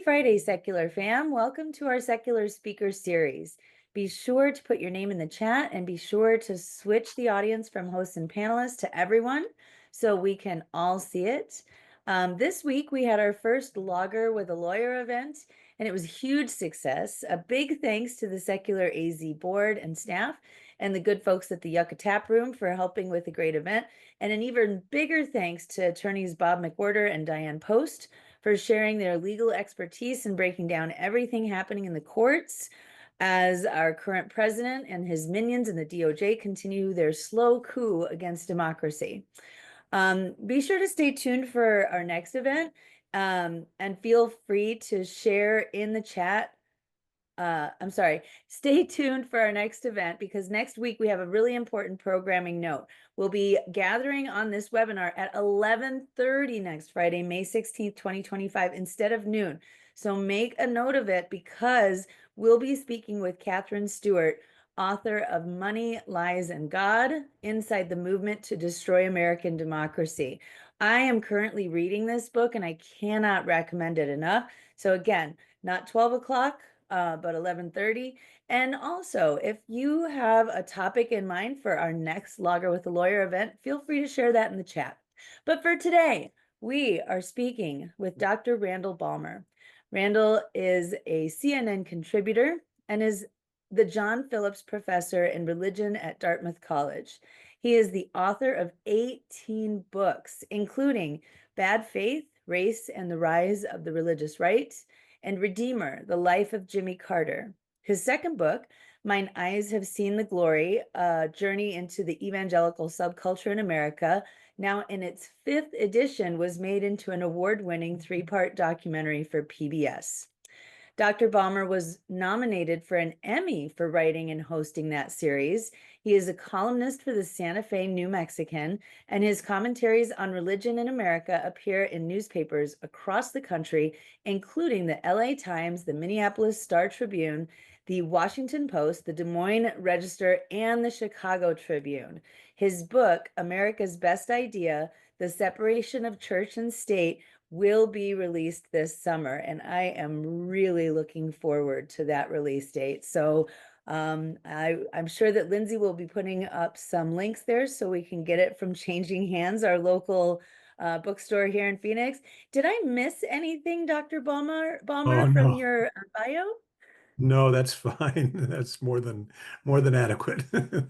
Friday, Secular fam. Welcome to our Secular Speaker Series. Be sure to put your name in the chat and be sure to switch the audience from hosts and panelists to everyone so we can all see it. This week, we had our first Logger with a Lawyer event, and it was a huge success. A big thanks to the Secular AZ board and staff and the good folks at the Yucca Tap Room for helping with a great event. And an even bigger thanks to attorneys Bob McWhorter and Diane Post for sharing their legal expertise and breaking down everything happening in the courts as our current president and his minions in the DOJ continue their slow coup against democracy. Be sure to stay tuned for our next event and feel free to share in the chat. Stay tuned for our next event because next week we have a really important programming note. We'll be gathering on this webinar at 11:30 next Friday, May 16th, 2025, instead of noon. So make a note of it because we'll be speaking with Catherine Stewart, author of Money, Lies, and God, Inside the Movement to Destroy American Democracy. I am currently reading this book and I cannot recommend it enough. So again, not 12 o'clock, but 11:30. And also, if you have a topic in mind for our next Logger with a Lawyer event, feel free to share that in the chat. But for today, we are speaking with Dr. Randall Balmer. Randall is a CNN contributor and is the John Phillips Professor in Religion at Dartmouth College. He is the author of 18 books, including Bad Faith, Race, and the Rise of the Religious Right, and Redeemer, The Life of Jimmy Carter. His second book, Mine Eyes Have Seen the Glory, a journey into the evangelical subculture in America, now in its 5th edition, was made into an award-winning 3-part documentary for PBS. Dr. Balmer was nominated for an Emmy for writing and hosting that series. He is a columnist for the Santa Fe New Mexican, and his commentaries on religion in America appear in newspapers across the country, including the LA Times, the Minneapolis Star Tribune, the Washington Post, the Des Moines Register, and the Chicago Tribune. His book, America's Best Idea, The Separation of Church and State, will be released this summer, and I am really looking forward to that release date. So I'm sure that Lindsay will be putting up some links there so we can get it from Changing Hands, our local bookstore here in Phoenix. Did I miss anything, Dr. Balmer, Oh, from no. your bio? No, that's fine. That's more than adequate.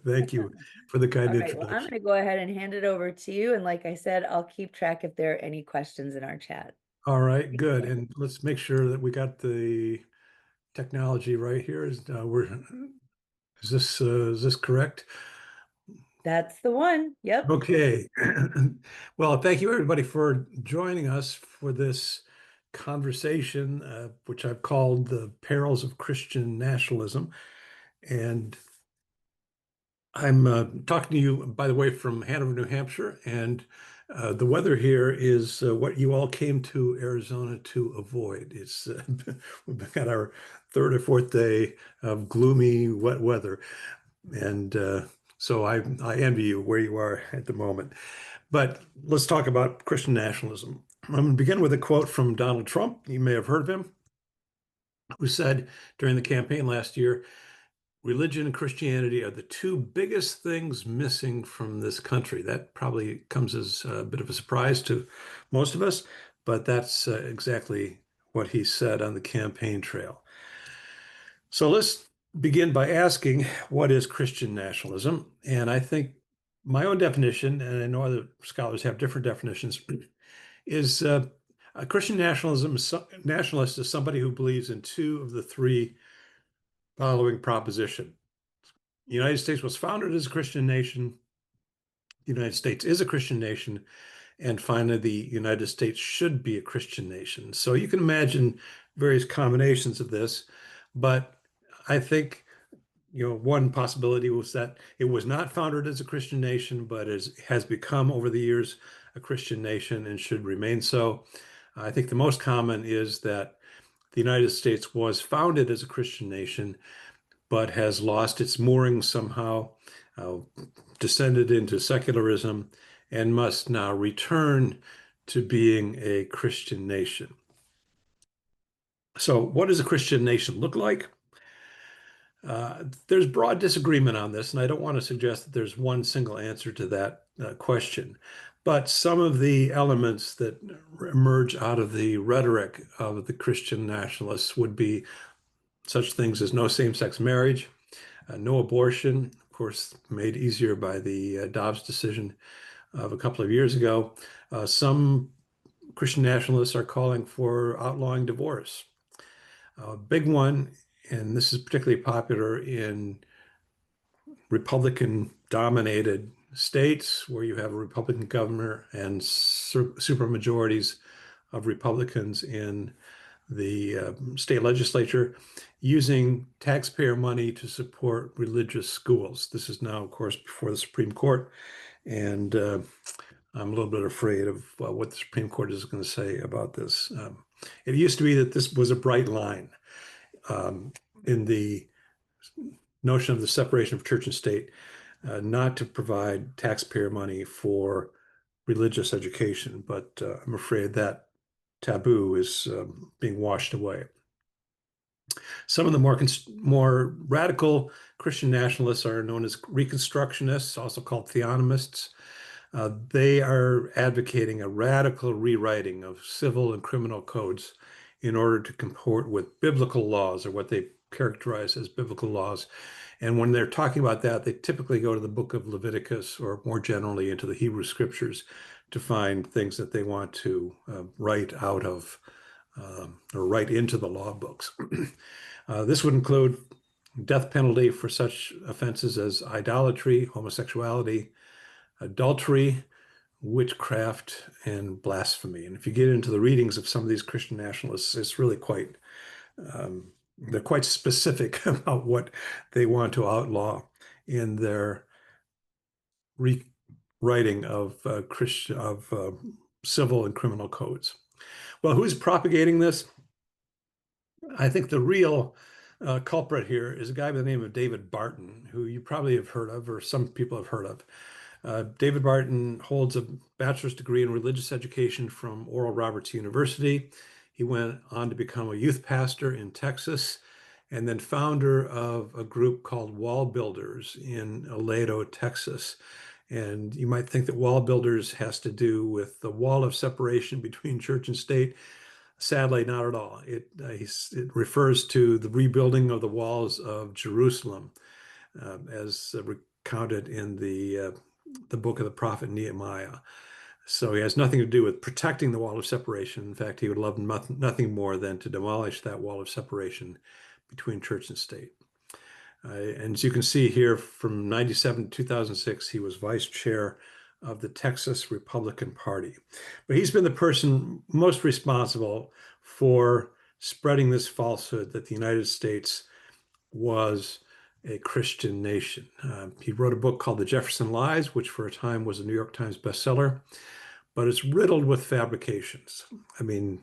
Thank you for the kind All right, well, I'm introduction. going to go ahead and hand it over to you. And like I said, I'll keep track if there are any questions in our chat. All right, good. And let's make sure that we got the technology right here. Is this correct? That's the one. Yep. Okay. Well, thank you everybody for joining us for this conversation, which I've called The Perils of Christian Nationalism. And I'm talking to you, by the way, from Hanover, New Hampshire, and the weather here is what you all came to Arizona to avoid. It's we've got our 3rd or 4th day of gloomy, wet weather, and so I envy you where you are at the moment. But let's talk about Christian nationalism. I'm going to begin with a quote from Donald Trump. You may have heard of him, who said during the campaign last year, religion and Christianity are the 2 biggest things missing from this country. That probably comes as a bit of a surprise to most of us, but that's exactly what he said on the campaign trail. So let's begin by asking, what is Christian nationalism? And I think my own definition, and I know other scholars have different definitions, is a Christian nationalist is somebody who believes in 2 of the 3 following proposition. The United States was founded as a Christian nation. The United States is a Christian nation. And finally, the United States should be a Christian nation. So you can imagine various combinations of this. But I think, one possibility was that it was not founded as a Christian nation, but has become over the years a Christian nation and should remain so. I think the most common is that the United States was founded as a Christian nation, but has lost its moorings somehow, descended into secularism, and must now return to being a Christian nation. So what does a Christian nation look like? There's broad disagreement on this, and I don't want to suggest that there's one single answer to that question. But some of the elements that emerge out of the rhetoric of the Christian nationalists would be such things as no same-sex marriage, no abortion, of course, made easier by the Dobbs decision of a couple of years ago. Some Christian nationalists are calling for outlawing divorce. A big one, and this is particularly popular in Republican-dominated states where you have a Republican governor and supermajorities of Republicans in the state legislature, using taxpayer money to support religious schools. This is now, of course, before the Supreme Court, and I'm a little bit afraid of what the Supreme Court is going to say about this. It used to be that this was a bright line in the notion of the separation of church and state, not to provide taxpayer money for religious education, but I'm afraid that taboo is being washed away. Some of the more radical Christian nationalists are known as Reconstructionists, also called theonomists. They are advocating a radical rewriting of civil and criminal codes in order to comport with biblical laws, or what they characterize as biblical laws. And when they're talking about that, they typically go to the book of Leviticus, or more generally into the Hebrew scriptures, to find things that they want to write out of or write into the law books. This would include death penalty for such offenses as idolatry, homosexuality, adultery, witchcraft, and blasphemy. And if you get into the readings of some of these Christian nationalists, it's really quite, they're quite specific about what they want to outlaw in their rewriting of civil and criminal codes. Well, who's propagating this? I think the real culprit here is a guy by the name of David Barton, who you probably have heard of, or some people have heard of. David Barton holds a bachelor's degree in religious education from Oral Roberts University. He went on to become a youth pastor in Texas, and then founder of a group called Wall Builders in Aledo, Texas. And you might think that Wall Builders has to do with the wall of separation between church and state. Sadly, not at all. It refers to the rebuilding of the walls of Jerusalem, as recounted in the book of the prophet Nehemiah. So he has nothing to do with protecting the wall of separation. In fact, he would love nothing more than to demolish that wall of separation between church and state. And as you can see here, from 97 to 2006, he was vice chair of the Texas Republican Party. But he's been the person most responsible for spreading this falsehood that the United States was a Christian nation. He wrote a book called The Jefferson Lies, which for a time was a New York Times bestseller, but it's riddled with fabrications. I mean,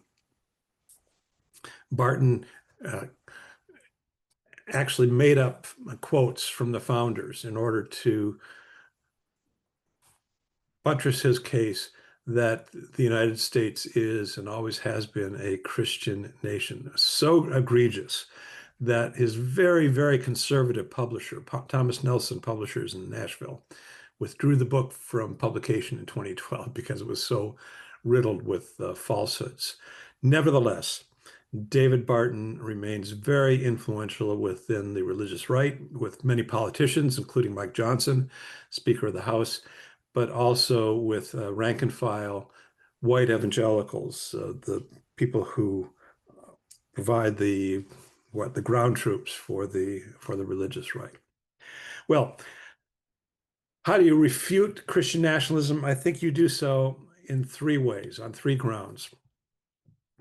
Barton actually made up quotes from the founders in order to buttress his case that the United States is and always has been a Christian nation. So egregious that his very, very conservative publisher, Thomas Nelson Publishers in Nashville, withdrew the book from publication in 2012 because it was so riddled with falsehoods. Nevertheless, David Barton remains very influential within the religious right, with many politicians, including Mike Johnson, Speaker of the House, but also with rank and file white evangelicals, the people who provide the ground troops for the religious right. Well, how do you refute Christian nationalism? I think you do so in three ways, on three grounds.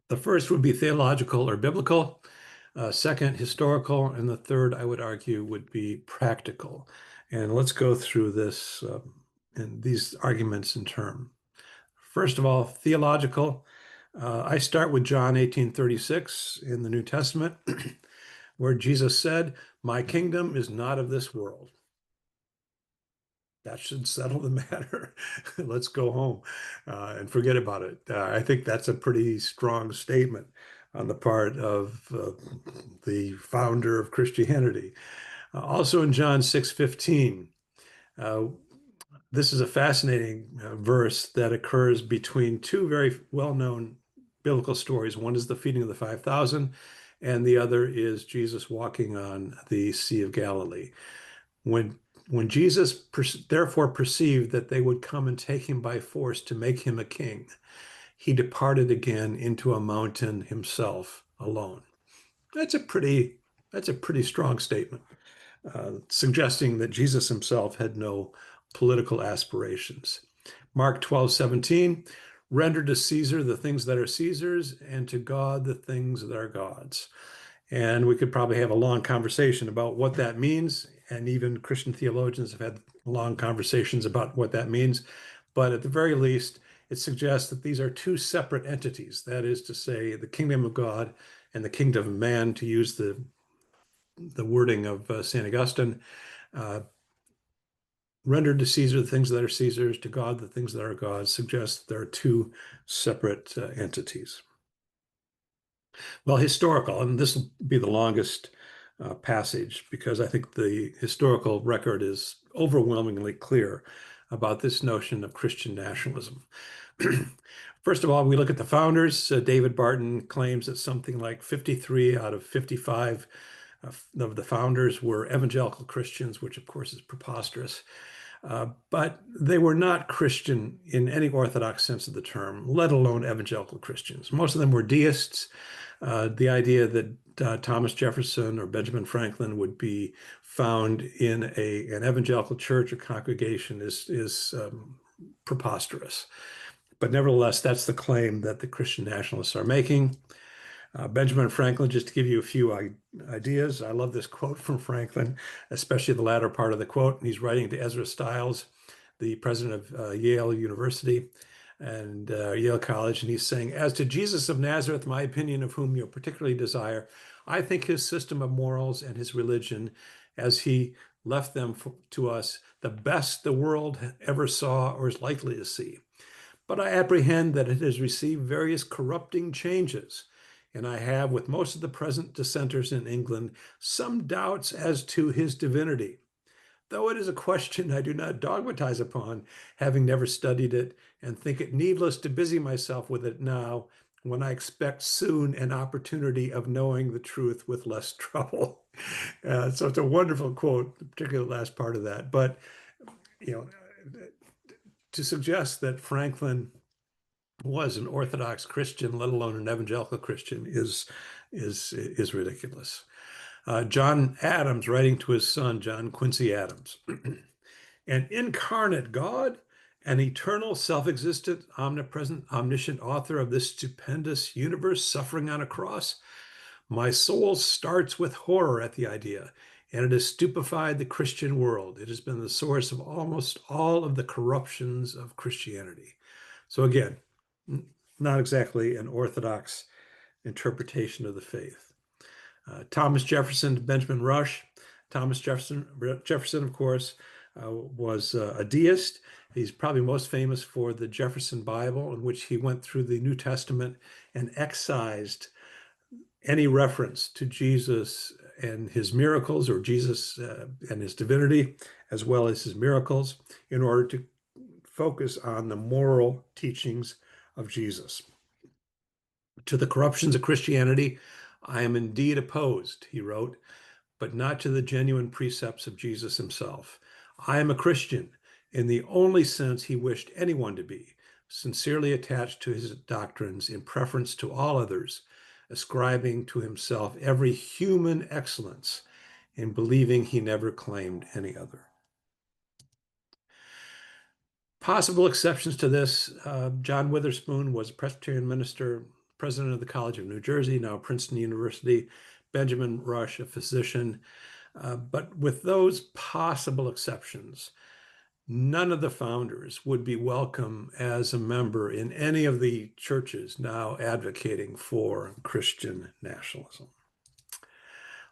The first would be theological or biblical. Second, historical. And the third, I would argue, would be practical. And let's go through this and these arguments in turn. First of all, theological. I start with John 18:36 in the New Testament, where Jesus said, "My kingdom is not of this world." That should settle the matter. Let's go home and forget about it. I think that's a pretty strong statement. on the part of the founder of Christianity. Also in John 6:15, uh, this is a fascinating verse that occurs between two very well-known biblical stories. One is the feeding of the 5,000, and the other is Jesus walking on the Sea of Galilee. When Jesus therefore perceived that they would come and take him by force to make him a king, he departed again into a mountain himself alone. That's a pretty strong statement, suggesting that Jesus himself had no political aspirations. Mark 12:17, render to Caesar the things that are Caesar's, and to God the things that are God's. And we could probably have a long conversation about what that means. And even Christian theologians have had long conversations about what that means. But at the very least, it suggests that these are two separate entities. That is to say, the kingdom of God and the kingdom of man, to use the wording of St. Augustine. Rendered to Caesar the things that are Caesar's, to God the things that are God's, suggests that there are two separate entities. Well, historical, and this will be the longest passage because I think the historical record is overwhelmingly clear about this notion of Christian nationalism. First of all, we look at the founders. David Barton claims that something like 53 out of 55 of the founders were evangelical Christians, which of course is preposterous. But they were not Christian in any orthodox sense of the term, let alone evangelical Christians. Most of them were deists. The idea that Thomas Jefferson or Benjamin Franklin would be found in an evangelical church or congregation is preposterous. But nevertheless, that's the claim that the Christian nationalists are making. Benjamin Franklin, just to give you a few ideas, I love this quote from Franklin, especially the latter part of the quote. And he's writing to Ezra Stiles, the president of Yale University and Yale College, and he's saying, as to Jesus of Nazareth, my opinion of whom you particularly desire, I think his system of morals and his religion, as he left them to us, the best the world ever saw or is likely to see. But I apprehend that it has received various corrupting changes, and I have, with most of the present dissenters in England, some doubts as to his divinity. Though it is a question I do not dogmatize upon, having never studied it, and think it needless to busy myself with it now, when I expect soon an opportunity of knowing the truth with less trouble. So it's a wonderful quote, particularly the last part of that. But, you know, to suggest that Franklin was an Orthodox Christian, let alone an evangelical Christian, is ridiculous. John Adams, writing to his son, John Quincy Adams, an incarnate God, an eternal, self-existent, omnipresent, omniscient author of this stupendous universe suffering on a cross. My soul starts with horror at the idea, and it has stupefied the Christian world. It has been the source of almost all of the corruptions of Christianity. So again, not exactly an orthodox interpretation of the faith. Thomas Jefferson, Benjamin Rush. Thomas Jefferson, of course, was a deist. He's probably most famous for the Jefferson Bible, in which he went through the New Testament and excised any reference to Jesus and his miracles, or Jesus and his divinity, as well as his miracles, in order to focus on the moral teachings of Jesus. To the corruptions of Christianity, I am indeed opposed, he wrote, but not to the genuine precepts of Jesus himself. I am a Christian in the only sense he wished anyone to be, sincerely attached to his doctrines in preference to all others, ascribing to himself every human excellence in believing he never claimed any other. Possible exceptions to this, John Witherspoon was a Presbyterian minister, president of the College of New Jersey, now Princeton University, Benjamin Rush, a physician. But with those possible exceptions, none of the founders would be welcome as a member in any of the churches now advocating for Christian nationalism.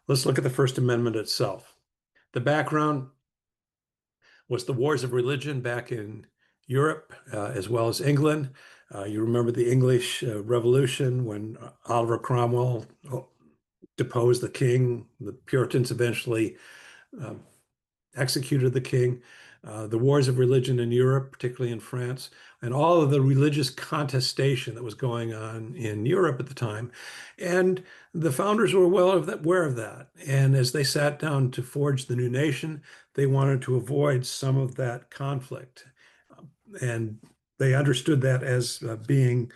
Let's look at the First Amendment itself. The background was the wars of religion back in Europe, as well as England. You remember the English Revolution when Oliver Cromwell deposed the king. The Puritans eventually uh, executed the king. The wars of religion in Europe, particularly in France, and all of the religious contestation that was going on in Europe at the time. And the founders were well aware of that. And as they sat down to forge the new nation, they wanted to avoid some of that conflict. And they understood that as being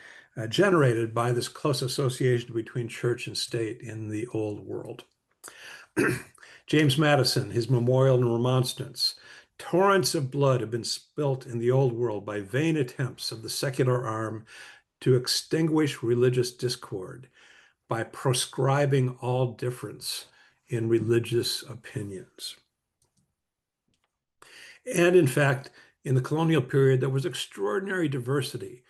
generated by this close association between church and state in the old world. James Madison, his memorial and remonstrance. Torrents of blood have been spilt in the old world by vain attempts of the secular arm to extinguish religious discord by proscribing all difference in religious opinions. And in fact, in the colonial period, there was extraordinary diversity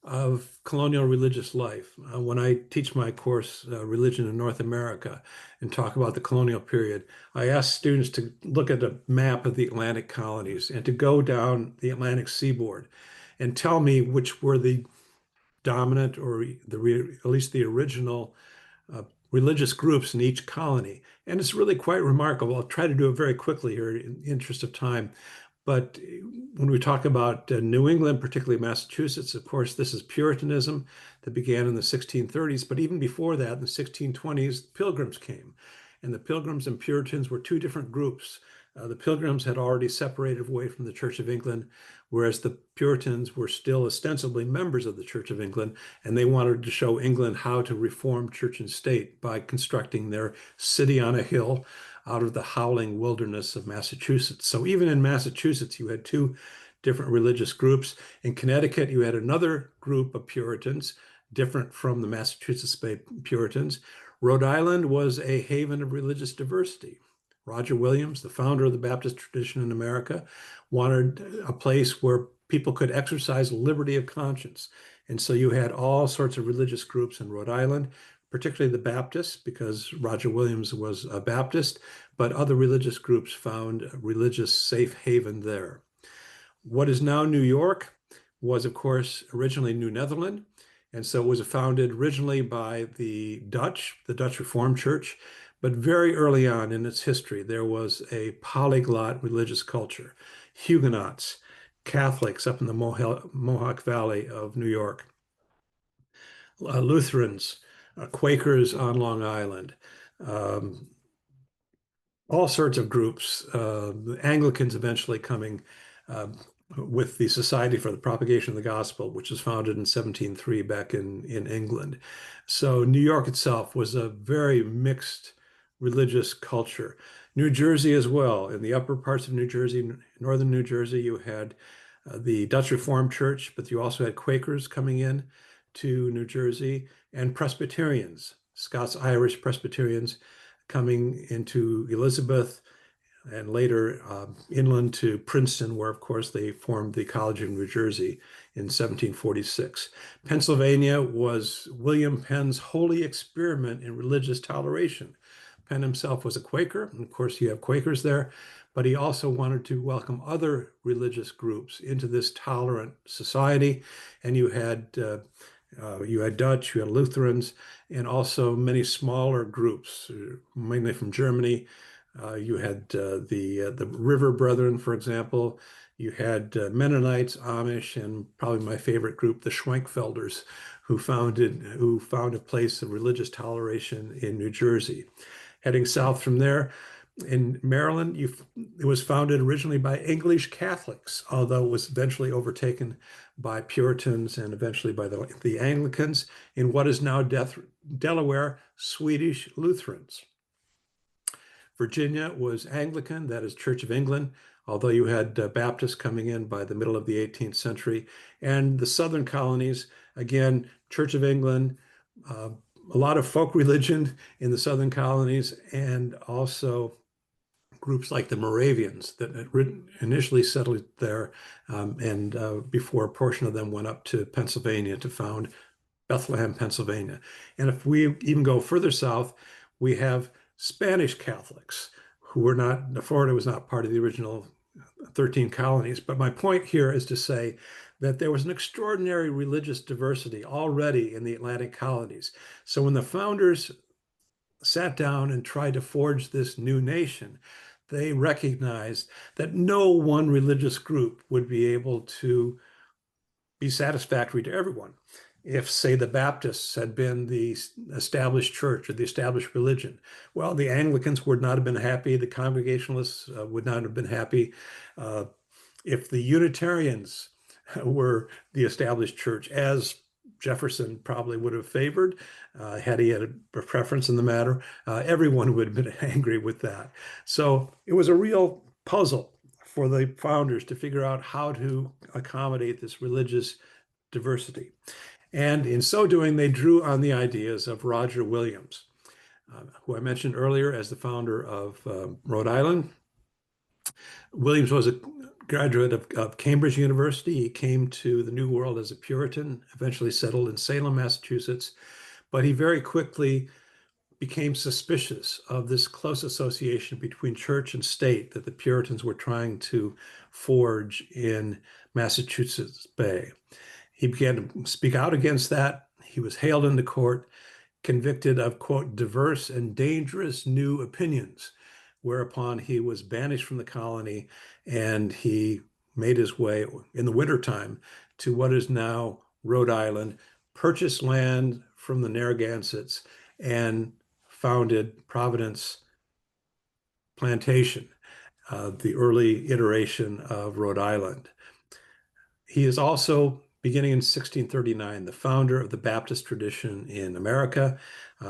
of colonial religious life. When I teach my course, Religion in North America, and talk about the colonial period, I ask students to look at a map of the Atlantic colonies and to go down the Atlantic seaboard and tell me which were the dominant or at least the original religious groups in each colony. And it's really quite remarkable. I'll try to do it very quickly here in the interest of time. But when we talk about New England, particularly Massachusetts, of course, this is Puritanism that began in the 1630s. But even before that, in the 1620s, Pilgrims came. And the Pilgrims and Puritans were two different groups. The Pilgrims had already separated away from the Church of England, whereas the Puritans were still ostensibly members of the Church of England, and they wanted to show England how to reform church and state by constructing their city on a hill out of the howling wilderness of Massachusetts. So even in Massachusetts, you had two different religious groups. In Connecticut, you had another group of Puritans, different from the Massachusetts Bay Puritans. Rhode Island was a haven of religious diversity. Roger Williams, the founder of the Baptist tradition in America, wanted a place where people could exercise liberty of conscience. And so you had all sorts of religious groups in Rhode Island, particularly the Baptists, because Roger Williams was a Baptist, but other religious groups found religious safe haven there. What is now New York was, of course, originally New Netherland. And so it was founded originally by the Dutch Reformed Church. But very early on in its history, there was a polyglot religious culture. Huguenots, Catholics up in the Mohawk Valley of New York, Lutherans, Quakers on Long Island, um, all sorts of groups, the Anglicans eventually coming with the Society for the Propagation of the Gospel, which was founded in 1703 back in England. So New York itself was a very mixed religious culture. New Jersey as well. In the upper parts of New Jersey, northern New Jersey, you had the Dutch Reformed Church, but you also had Quakers coming in to New Jersey and Presbyterians, Scots-Irish Presbyterians coming into Elizabeth and later inland to Princeton, where, of course, they formed the College of New Jersey in 1746. Pennsylvania was William Penn's holy experiment in religious toleration. Penn himself was a Quaker, and of course you have Quakers there, but he also wanted to welcome other religious groups into this tolerant society. And you had Dutch, you had Lutherans, and also many smaller groups, mainly from Germany. You had the River Brethren, for example. You had Mennonites, Amish, and probably my favorite group, the Schwenkfelders, who found a place of religious toleration in New Jersey. Heading south from there, in Maryland, it was founded originally by English Catholics, although it was eventually overtaken by Puritans and eventually by the Anglicans in what is now Delaware, Swedish Lutherans. Virginia was Anglican, that is Church of England, although you had Baptists coming in by the middle of the 18th century. And the southern colonies, again, Church of England, a lot of folk religion in the southern colonies, and also groups like the Moravians that had initially settled there, and before a portion of them went up to Pennsylvania to found Bethlehem, Pennsylvania. And if we even go further south, we have Spanish Catholics who were not, Florida was not part of the original 13 colonies. But my point here is to say that there was an extraordinary religious diversity already in the Atlantic colonies. So when the founders sat down and tried to forge this new nation, they recognized that no one religious group would be able to be satisfactory to everyone. If, say, the Baptists had been the established church or the established religion, well, the Anglicans would not have been happy, the Congregationalists would not have been happy. If the Unitarians were the established church, as Jefferson probably would have favored, had he had a preference in the matter, everyone would have been angry with that. So it was a real puzzle for the founders to figure out how to accommodate this religious diversity. And in so doing, they drew on the ideas of Roger Williams, who I mentioned earlier as the founder of Rhode Island. Williams was a graduate of Cambridge University. He came to the New World as a Puritan, eventually settled in Salem, Massachusetts, but he very quickly became suspicious of this close association between church and state that the Puritans were trying to forge in Massachusetts Bay. He began to speak out against that. He was hailed into court, convicted of, quote, diverse and dangerous new opinions, whereupon he was banished from the colony and he made his way in the wintertime to what is now Rhode Island, purchased land from the Narragansetts, and founded Providence Plantation, the early iteration of Rhode Island. He is also, beginning in 1639, the founder of the Baptist tradition in America.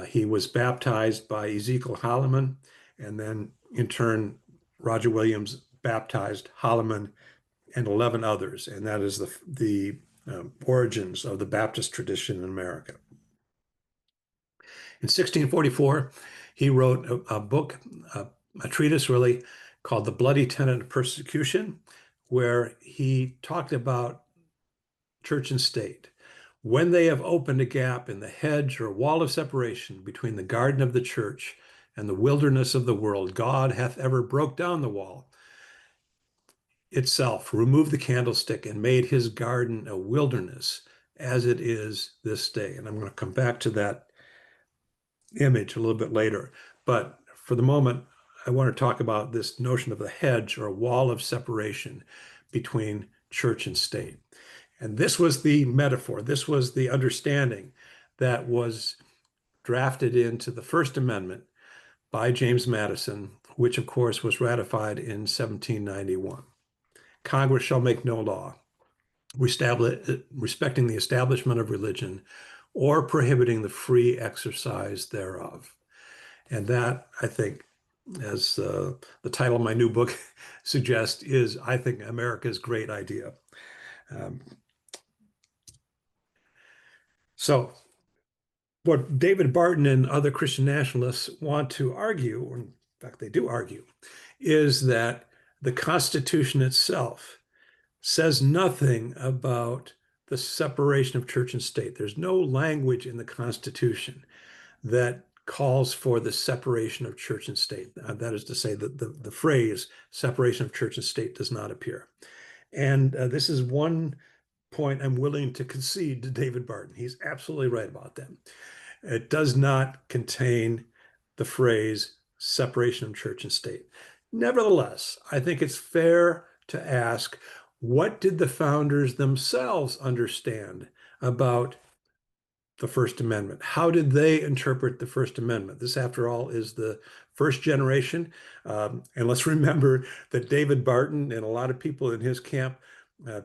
He was baptized by Ezekiel Holliman, and then in turn, Roger Williams baptized Holliman and 11 others, and that is the origins of the Baptist tradition in America. In 1644, he wrote a book, a treatise really, called The Bloody Tenet of Persecution, where he talked about church and state. When they have opened a gap in the hedge or wall of separation between the garden of the church and the wilderness of the world, God hath ever broke down the wall itself, removed the candlestick, and made his garden a wilderness, as it is this day. And I'm going to come back to that image a little bit later. But for the moment, I want to talk about this notion of a hedge or a wall of separation between church and state. And this was the metaphor, this was the understanding that was drafted into the First Amendment by James Madison, which of course was ratified in 1791. Congress shall make no law respecting the establishment of religion or prohibiting the free exercise thereof. And that, I think, as the title of my new book suggests, is, I think, America's great idea. So what David Barton and other Christian nationalists want to argue, or in fact they do argue, is that the Constitution itself says nothing about the separation of church and state. There's no language in the Constitution that calls for the separation of church and state. That is to say that the phrase separation of church and state does not appear. And this is one point I'm willing to concede to David Barton. He's absolutely right about that. It does not contain the phrase separation of church and state. Nevertheless, I think it's fair to ask, what did the founders themselves understand about the First Amendment? How did they interpret the First Amendment? This, after all, is the first generation. And let's remember that David Barton and a lot of people in his camp,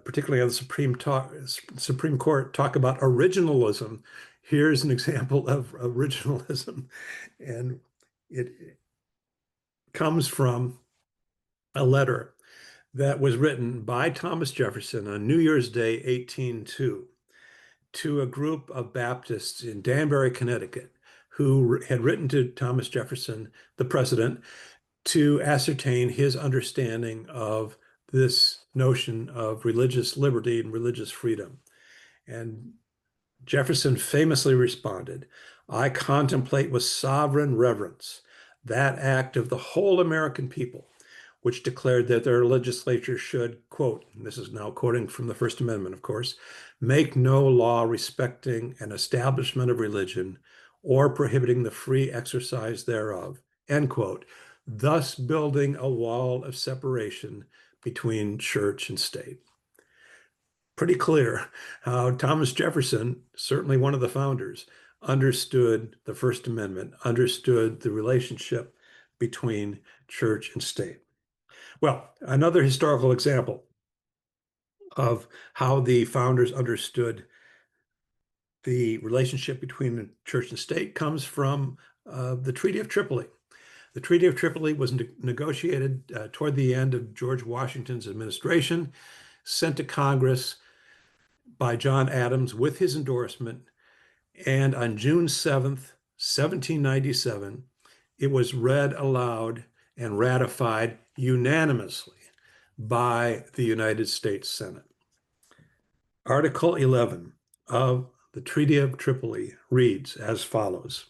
particularly on the Supreme Court, talk about originalism. Here's an example of originalism. And it comes from a letter that was written by Thomas Jefferson on New Year's Day, 1802, to a group of Baptists in Danbury, Connecticut, who had written to Thomas Jefferson, the president, to ascertain his understanding of this notion of religious liberty and religious freedom. And Jefferson famously responded, "I contemplate with sovereign reverence that act of the whole American people, which declared that their legislature should, quote, and this is now quoting from the First Amendment, of course, make no law respecting an establishment of religion or prohibiting the free exercise thereof, end quote, thus building a wall of separation between church and state. Pretty clear how Thomas Jefferson, certainly one of the founders, understood the First Amendment, understood the relationship between church and state. Well, another historical example of how the founders understood the relationship between the church and state comes from the Treaty of Tripoli. The Treaty of Tripoli was negotiated toward the end of George Washington's administration, sent to Congress by John Adams with his endorsement, and on June 7th, 1797, it was read aloud and ratified unanimously by the United States Senate. Article 11 of the Treaty of Tripoli reads as follows: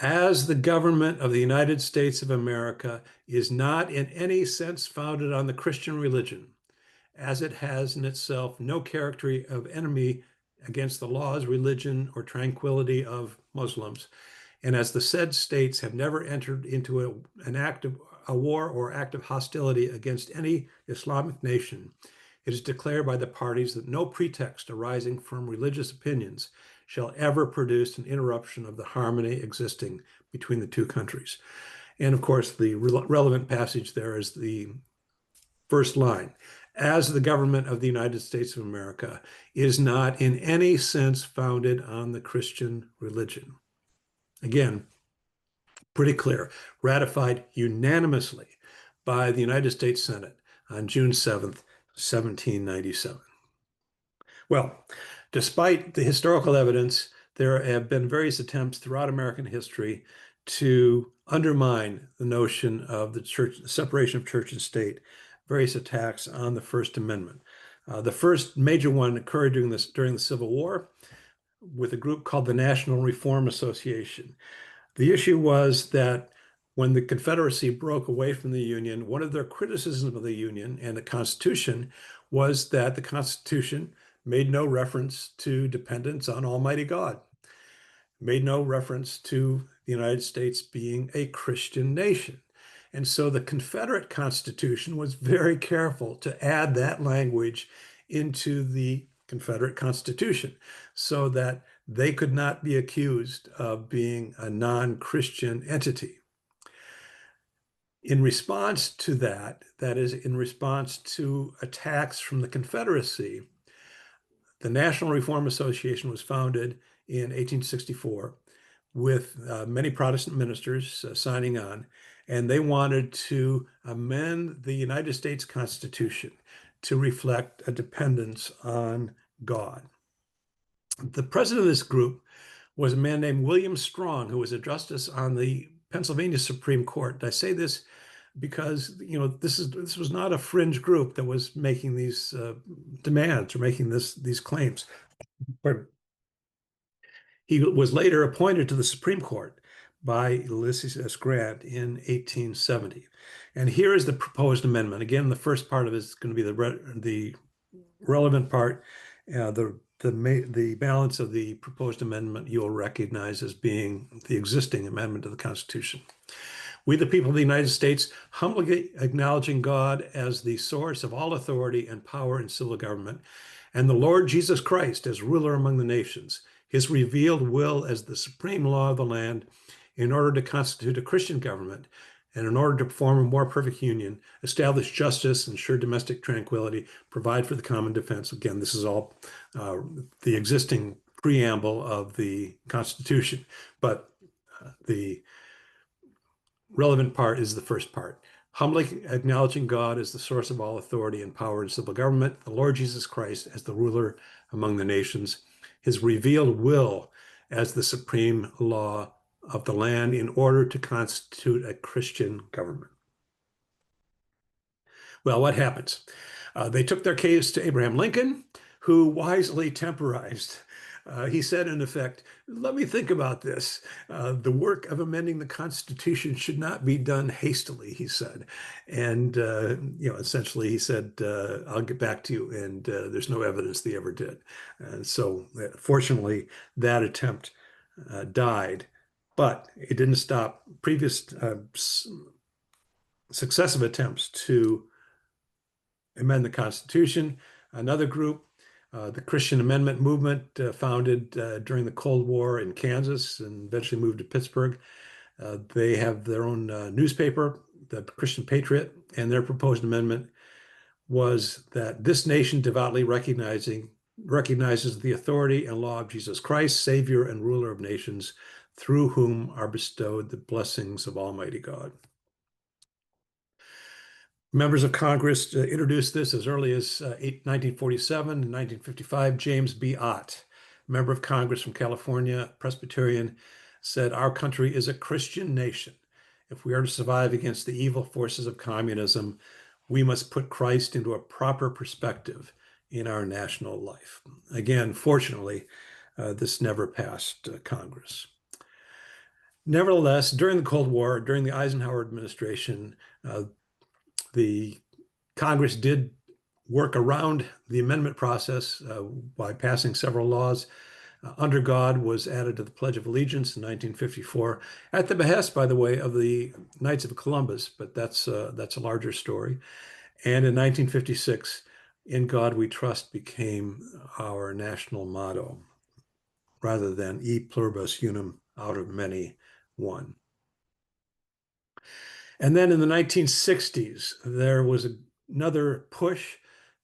as the government of the United States of America is not in any sense founded on the Christian religion, as it has in itself no character of enemy against the laws, religion, or tranquility of Muslims, and as the said states have never entered into a war or act of hostility against any Islamic nation, it is declared by the parties that no pretext arising from religious opinions shall ever produce an interruption of the harmony existing between the two countries. And of course, the relevant passage there is the first line: as the government of the United States of America is not in any sense founded on the Christian religion. Again, pretty clear, ratified unanimously by the United States Senate on June 7th, 1797. Well, despite the historical evidence, there have been various attempts throughout American history to undermine the notion of the church, separation of church and state, various attacks on the First Amendment. The first major one occurred during the Civil War with a group called the National Reform Association. The issue was that when the Confederacy broke away from the Union, one of their criticisms of the Union and the Constitution was that the Constitution made no reference to dependence on Almighty God, made no reference to the United States being a Christian nation. And so the Confederate Constitution was very careful to add that language into the Confederate Constitution so that they could not be accused of being a non-Christian entity. In response to that, that is, in response to attacks from the Confederacy, the National Reform Association was founded in 1864 with many Protestant ministers signing on, and they wanted to amend the United States Constitution to reflect a dependence on God. The president of this group was a man named William Strong, who was a justice on the Pennsylvania Supreme Court. I say this because, you know, this was not a fringe group that was making these demands or making these claims. He was later appointed to the Supreme Court by Ulysses S. Grant in 1870. And here is the proposed amendment. Again, the first part of it is going to be the relevant part. The balance of the proposed amendment you'll recognize as being the existing amendment to the Constitution. We, the people of the United States, humbly acknowledging God as the source of all authority and power in civil government, and the Lord Jesus Christ as ruler among the nations, his revealed will as the supreme law of the land, in order to constitute a Christian government, and in order to form a more perfect union, establish justice, ensure domestic tranquility, provide for the common defense. Again, this is all the existing preamble of the Constitution, but the relevant part is the first part. Humbly acknowledging God as the source of all authority and power in civil government, the Lord Jesus Christ as the ruler among the nations, his revealed will as the supreme law of the land in order to constitute a Christian government. Well, what happens? They took their case to Abraham Lincoln, who wisely temporized. He said, in effect, let me think about this. The work of amending the Constitution should not be done hastily, he said. And, essentially he said, I'll get back to you. And there's no evidence they ever did. And so fortunately, that attempt died. But it didn't stop previous successive attempts to amend the Constitution. Another group, the Christian Amendment Movement, founded during the Cold War in Kansas and eventually moved to Pittsburgh. They have their own newspaper, the Christian Patriot, and their proposed amendment was that this nation devoutly recognizes the authority and law of Jesus Christ, Savior and ruler of nations, through whom are bestowed the blessings of Almighty God. Members of Congress introduced this as early as 1947 and 1955. James B. Ott, member of Congress from California, Presbyterian, said, "Our country is a Christian nation. If we are to survive against the evil forces of communism, we must put Christ into a proper perspective in our national life." Again, fortunately, this never passed Congress. Nevertheless, during the Cold War, during the Eisenhower administration, the Congress did work around the amendment process by passing several laws. Under God was added to the Pledge of Allegiance in 1954, at the behest, by the way, of the Knights of Columbus, but that's a larger story. And in 1956, "In God We Trust" became our national motto, rather than "E pluribus unum," out of many, one. And then in the 1960s, there was another push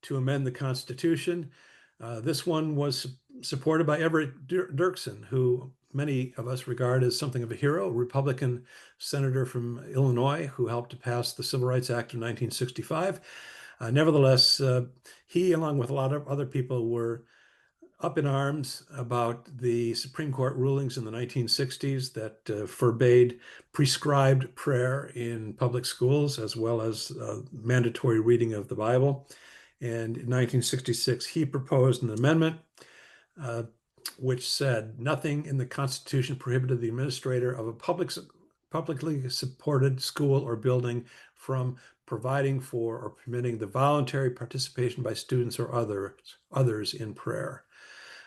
to amend the Constitution. This one was supported by Everett Dirksen, who many of us regard as something of a hero, a Republican senator from Illinois who helped to pass the Civil Rights Act of 1965. Nevertheless, he, along with a lot of other people, were up in arms about the Supreme Court rulings in the 1960s that forbade prescribed prayer in public schools, as well as mandatory reading of the Bible. And in 1966, he proposed an amendment which said nothing in the Constitution prohibited the administrator of a publicly supported school or building from providing for or permitting the voluntary participation by students or others in prayer.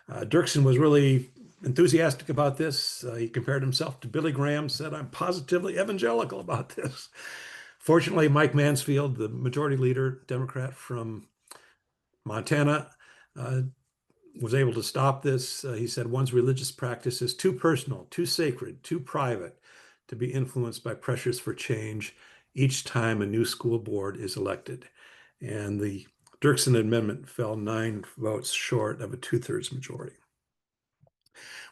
Dirksen was really enthusiastic about this. He compared himself to Billy Graham, said, "I'm positively evangelical about this." Fortunately, Mike Mansfield, the majority leader, Democrat from Montana, was able to stop this. He said, "One's religious practice is too personal, too sacred, too private to be influenced by pressures for change each time a new school board is elected." And the Dirksen amendment fell 9 votes short of a 2/3 majority.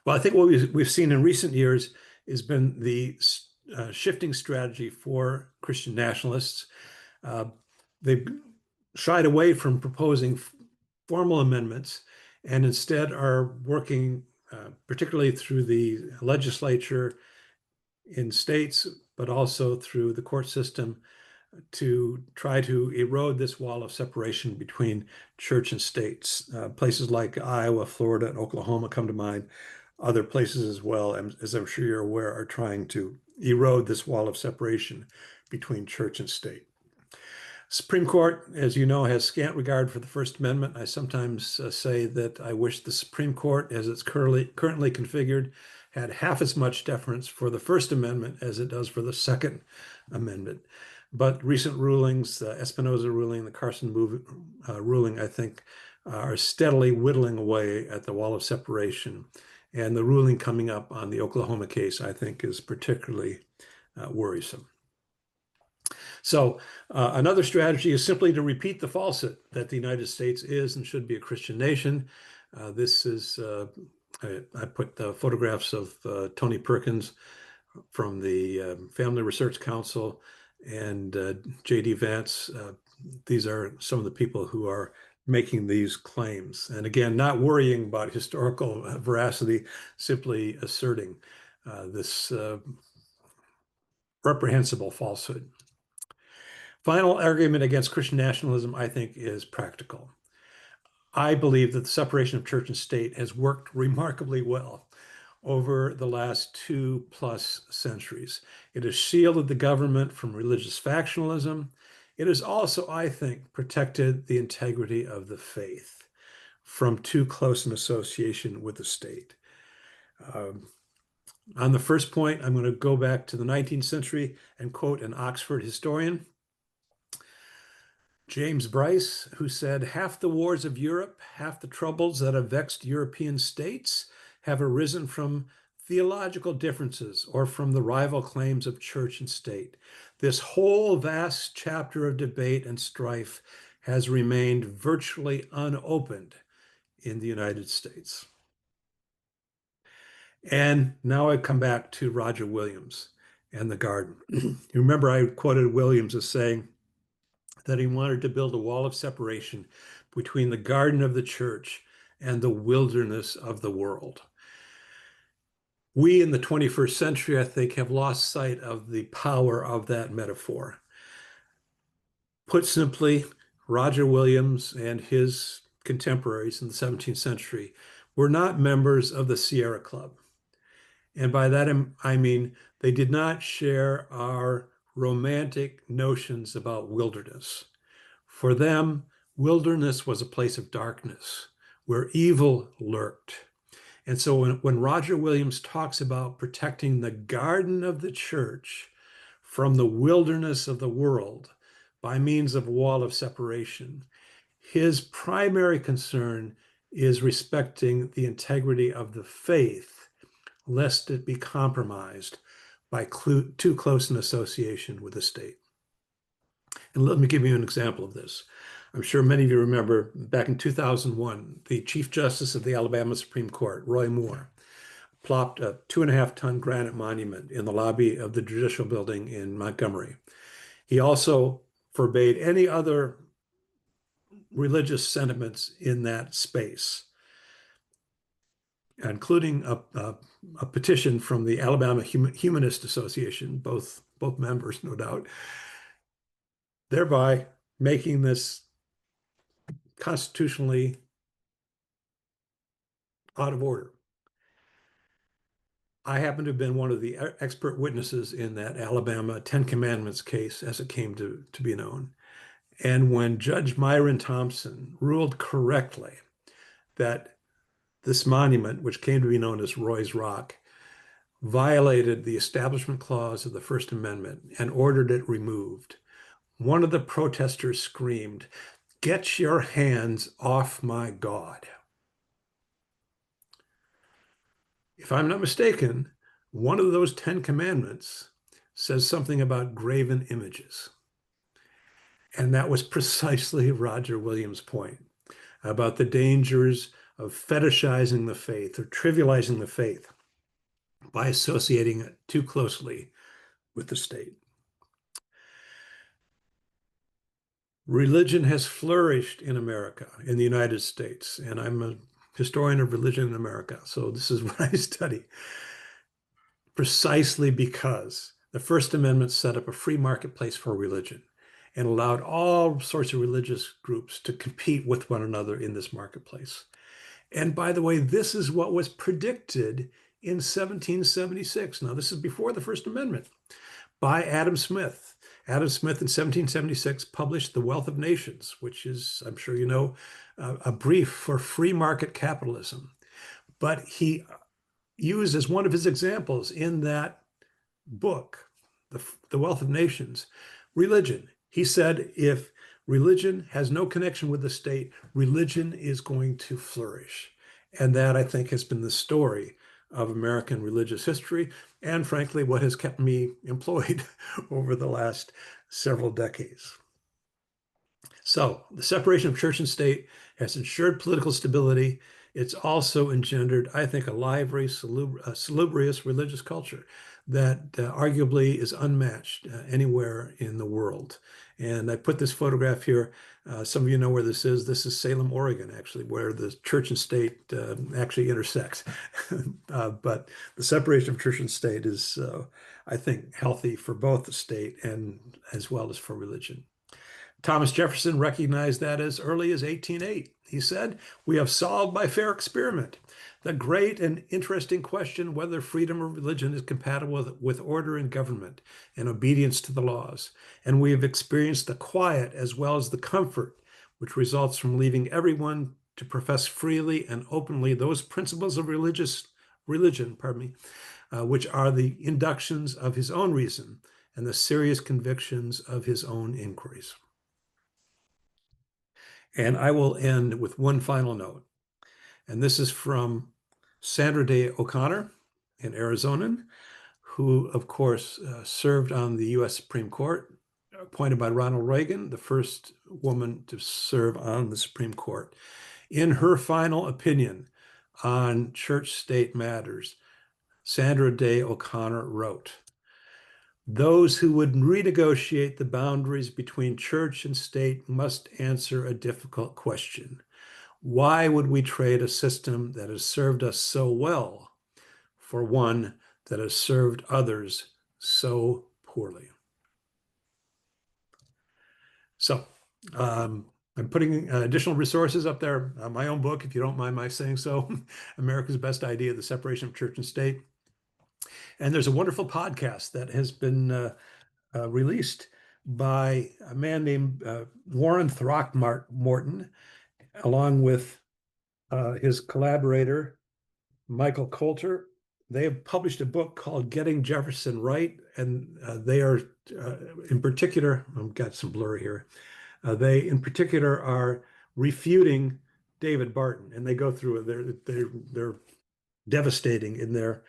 Well, I think what we've seen in recent years has been the shifting strategy for Christian nationalists. They've shied away from proposing formal amendments and instead are working, particularly through the legislature in states, but also through the court system, to try to erode this wall of separation between church and states. Places like Iowa, Florida, and Oklahoma come to mind. Other places as well, as I'm sure you're aware, are trying to erode this wall of separation between church and state. Supreme Court, as you know, has scant regard for the First Amendment. I sometimes say that I wish the Supreme Court, as it's currently configured, had half as much deference for the First Amendment as it does for the Second Amendment. But recent rulings, the Espinoza ruling, the Carson ruling, I think, are steadily whittling away at the wall of separation. And the ruling coming up on the Oklahoma case, I think, is particularly worrisome. So another strategy is simply to repeat the falsehood that the United States is and should be a Christian nation. This is, I put photographs of Tony Perkins from the Family Research Council and J.D. Vance. These are some of the people who are making these claims. And again, not worrying about historical veracity, simply asserting this reprehensible falsehood. Final argument against Christian nationalism, I think, is practical. I believe that the separation of church and state has worked remarkably well over the last 2+ centuries. It has shielded the government from religious factionalism. It has also, I think, protected the integrity of the faith from too close an association with the state. Um, on the first point, I'm going to go back to the 19th century and quote an Oxford historian, James Bryce, who said, "Half the wars of Europe, half the troubles that have vexed European states have arisen from theological differences or from the rival claims of church and state. This whole vast chapter of debate and strife has remained virtually unopened in the United States." And now I come back to Roger Williams and the garden. You remember I quoted Williams as saying that he wanted to build a wall of separation between the garden of the church and the wilderness of the world. We in the 21st century, I think, have lost sight of the power of that metaphor. Put simply, Roger Williams and his contemporaries in the 17th century were not members of the Sierra Club. And by that, I mean they did not share our romantic notions about wilderness. For them, wilderness was a place of darkness where evil lurked. And so when Roger Williams talks about protecting the garden of the church from the wilderness of the world by means of a wall of separation, his primary concern is respecting the integrity of the faith, lest it be compromised by too close an association with the state. And let me give you an example of this. I'm sure many of you remember back in 2001, the Chief Justice of the Alabama Supreme Court, Roy Moore, plopped a 2.5-ton granite monument in the lobby of the Judicial Building in Montgomery. He also forbade any other religious sentiments in that space, including a petition from the Alabama Humanist Association, both members, no doubt, thereby making this constitutionally out of order. I happen to have been one of the expert witnesses in that Alabama Ten Commandments case, as it came to be known. And when Judge Myron Thompson ruled correctly that this monument, which came to be known as Roy's Rock, violated the Establishment Clause of the First Amendment and ordered it removed, one of the protesters screamed, "Get your hands off my God." If I'm not mistaken, one of those 10 commandments says something about graven images. And that was precisely Roger Williams' point about the dangers of fetishizing the faith or trivializing the faith by associating it too closely with the state. Religion has flourished in America, in the United States, and I'm a historian of religion in America, so this is what I study, precisely because the First Amendment set up a free marketplace for religion and allowed all sorts of religious groups to compete with one another in this marketplace. And by the way, this is what was predicted in 1776. Now, this is before the First Amendment, by Adam Smith. Adam Smith in 1776 published The Wealth of Nations, which is, I'm sure you know, a brief for free market capitalism. But he used as one of his examples in that book, The Wealth of Nations, religion. He said, if religion has no connection with the state, religion is going to flourish. And that, I think, has been the story of American religious history, and frankly, what has kept me employed over the last several decades. So the separation of church and state has ensured political stability. It's also engendered, I think, a lively, salubrious religious culture that arguably is unmatched anywhere in the world. And I put this photograph here. Some of you know where this is. This is Salem, Oregon, actually, where the church and state actually intersect. But the separation of church and state is, I think, healthy for both the state and as well as for religion. Thomas Jefferson recognized that as early as 1808. He said, "We have solved by fair experiment the great and interesting question whether freedom of religion is compatible with order in government and obedience to the laws. And we have experienced the quiet as well as the comfort which results from leaving everyone to profess freely and openly those principles of religion, which are the inductions of his own reason and the serious convictions of his own inquiries." And I will end with one final note. And this is from Sandra Day O'Connor, an Arizonan, who, of course, served on the U.S. Supreme Court, appointed by Ronald Reagan, the first woman to serve on the Supreme Court. In her final opinion on church-state matters, Sandra Day O'Connor wrote, "Those who would renegotiate the boundaries between church and state must answer a difficult question. Why would we trade a system that has served us so well for one that has served others so poorly?" So I'm putting additional resources up there. My own book, if you don't mind my saying so, America's Best Idea, The Separation of Church and State. And there's a wonderful podcast that has been released by a man named Warren Throckmorton, along with his collaborator, Michael Coulter. They have published a book called Getting Jefferson Right, and they are, in particular, I've got some blur here, they in particular are refuting David Barton, and they go through it. They're devastating in their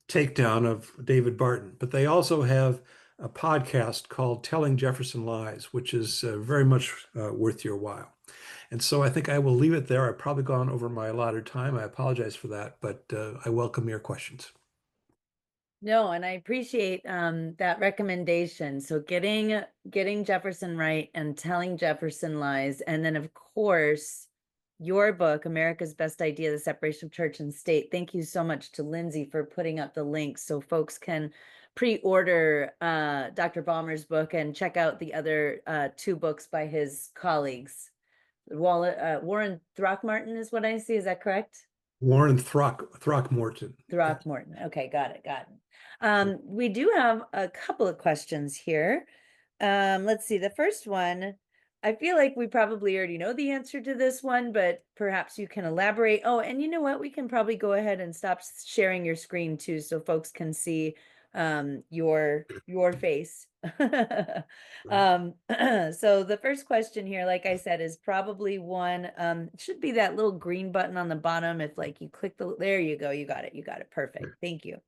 takedown of David Barton. But they also have a podcast called Telling Jefferson Lies, which is very much worth your while. And so I think I will leave it there. I've probably gone over my allotted time. I apologize for that, but I welcome your questions. No, and I appreciate that recommendation. So getting Jefferson right and telling Jefferson lies, and then of course your book, America's Best Idea: The Separation of Church and State. Thank you so much to Lindsay for putting up the links so folks can pre-order Dr. Balmer's book and check out the other two books by his colleagues. Warren Throckmorton is what I see. Is that correct? Warren Throckmorton. Throckmorton. Okay, got it. We do have a couple of questions here. Let's see. The first one, I feel like we probably already know the answer to this one, but perhaps you can elaborate. Oh, and you know what? We can probably go ahead and stop sharing your screen too, so folks can see your face. So the first question here, like I said, is probably one, it should be that little green button on the bottom. If like you click there you go, you got it. Perfect. Thank you.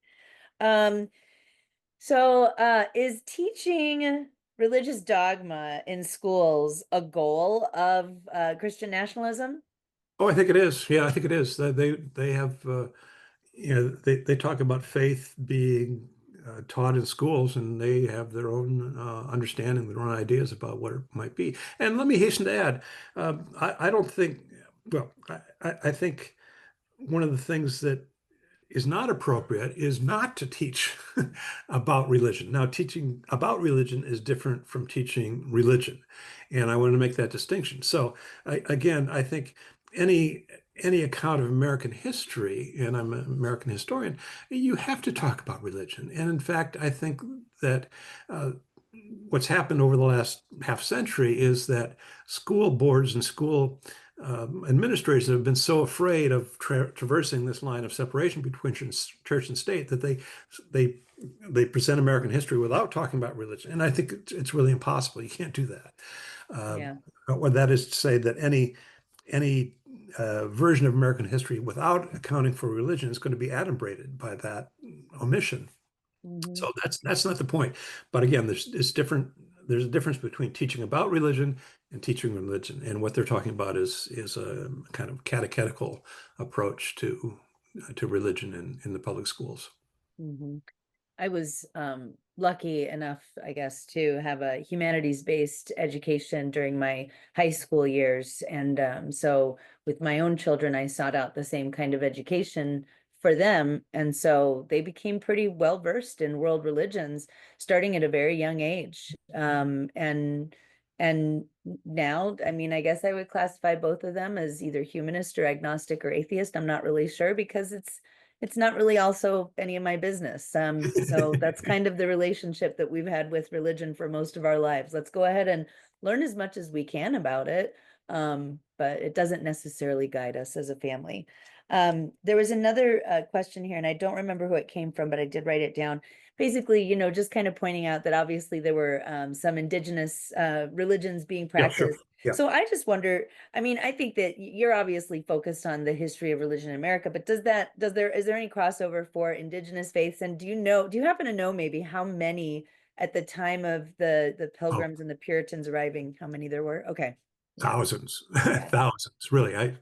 So is teaching religious dogma in schools a goal of Christian nationalism? Oh, I think it is. Yeah, I think it is. They have they talk about faith being taught in schools, and they have their own understanding, their own ideas about what it might be. And let me hasten to add, I don't think. Well, I think one of the things that is not appropriate is not to teach about religion. Now, teaching about religion is different from teaching religion, and I want to make that distinction. So, again, I think any account of American history, and I'm an American historian, you have to talk about religion. And in fact, I think that what's happened over the last half century is that school boards and school administrators have been so afraid of traversing this line of separation between church and state that they present American history without talking about religion. And I think it's really impossible. You can't do that. Yeah. Or that is to say that any version of American history without accounting for religion is going to be adumbrated by that omission. So that's not the point. But again, there's a difference between teaching about religion and teaching religion. And what they're talking about is a kind of catechetical approach to religion in the public schools. I was lucky enough, I guess, to have a humanities-based education during my high school years. And so with my own children, I sought out the same kind of education for them. And so they became pretty well-versed in world religions starting at a very young age. And And now, I mean, I guess I would classify both of them as either humanist or agnostic or atheist. I'm not really sure because it's not really also any of my business. So that's kind of the relationship that we've had with religion for most of our lives. Let's go ahead and learn as much as we can about it. But it doesn't necessarily guide us as a family. There was another question here, and I don't remember who it came from, but I did write it down. Basically, just kind of pointing out that obviously there were some indigenous religions being Yeah, sure. practiced. Yeah. So I just wonder, I mean, I think that you're obviously focused on the history of religion in America, but is there any crossover for indigenous faiths? And do you happen to know maybe how many at the time of the Oh, Pilgrims and the Puritans arriving, how many there were? Okay. thousands, Yeah. thousands, really. I